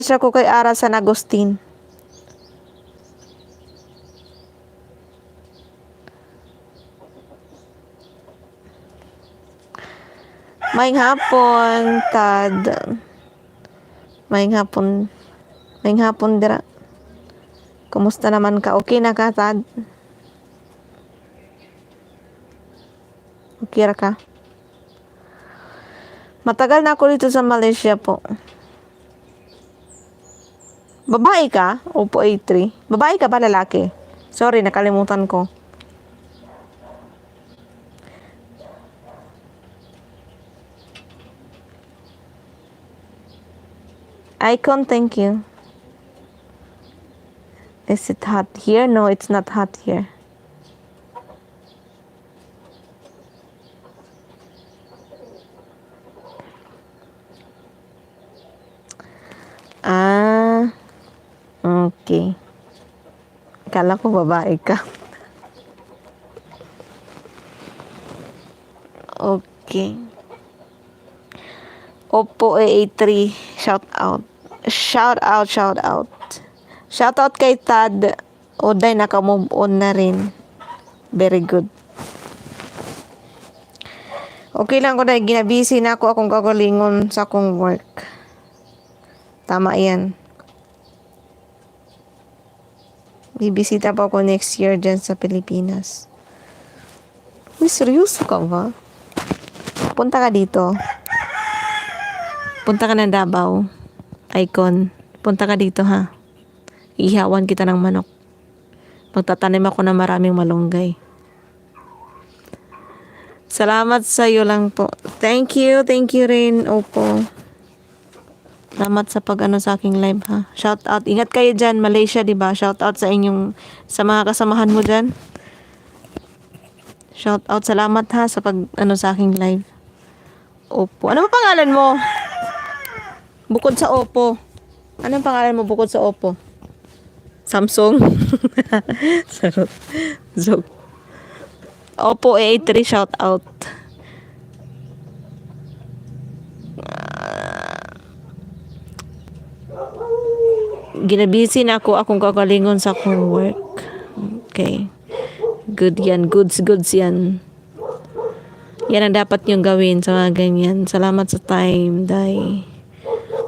Siya ko kay Ara San Agustin. Maayong hapon, Tad. Maayong hapon. Maayong hapon, dira. Kumusta naman ka? Okay na ka, Tad? Okay ra ka? Matagal na ako dito sa Malaysia po. Babae ka? Opo, A3. Babae ka ba, lalaki? Sorry, nakalimutan ko. Icon, thank you. Is it hot here? No, it's not hot here. Ah, okay. Kala ko babae ka. Okay. Oppo A3, shout out. Shout out, shout out. Shout out kay Tad. Oday, naka-move on na rin. Very good. Okay lang ko dahil ginabisi na ako akong kagalingon sa akong work. Tama yan. Bibisita pa ako next year dyan sa Pilipinas. Uy, seryoso ka ba? Punta ka dito. Punta ka ng Davao. Icon. Punta ka dito, ha? Ihawan kita ng manok. Magtatanim ako ng maraming malunggay. Salamat sa iyo lang po. Thank you rin, Opo. Salamat sa pag-ano sa aking live, ha. Shout out. Ingat kayo dyan, Malaysia, di ba? Shout out sa inyong, sa mga kasamahan mo dyan. Shout out. Salamat, ha, sa pag-ano sa aking live. Opo. Ano ba pangalan mo? Bukod sa Oppo. Anong pangalan mo bukod sa Oppo? Samsung. Sarot. Joke. Oppo A3, shout out. Ginabisi na ako akong kakalingon sa akong work. Okay. Good yan. Goods yan. Yan ang dapat niyong gawin sa mga ganyan. Salamat sa time, day.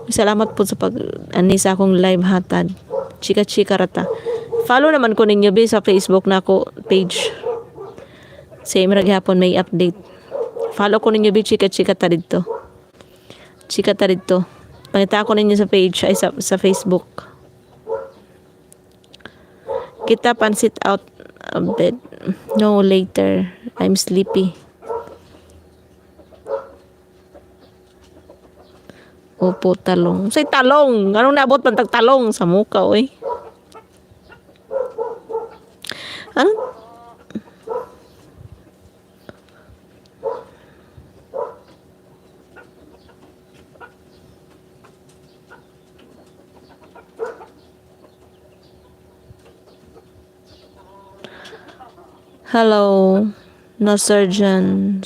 Salamat po sa pag-ani sa akong live, hatad. Chika rata. Follow naman ko ninyo sa Facebook na ako page. Same ra gihapon may update. Follow ko ninyo chika ta dito. Chika ta dito. Pangita ko ninyo sa page ay sa Facebook. Kita pansit out of bed. No, later. I'm sleepy. Opo, talong. Say talong. Anong naabot man talong sa muka, oy? Ano? Hello. No surgeon.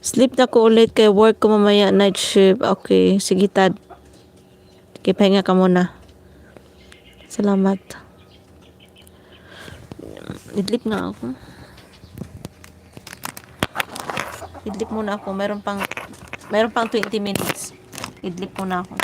Sleep na ko ulit kay work ko mamaya night shift. Okay, sige Tad. Okay, pahinga ka muna. Salamat. Idlip nga ako. Idlip muna ako. Meron pang 20 minutes. Idlip muna ako.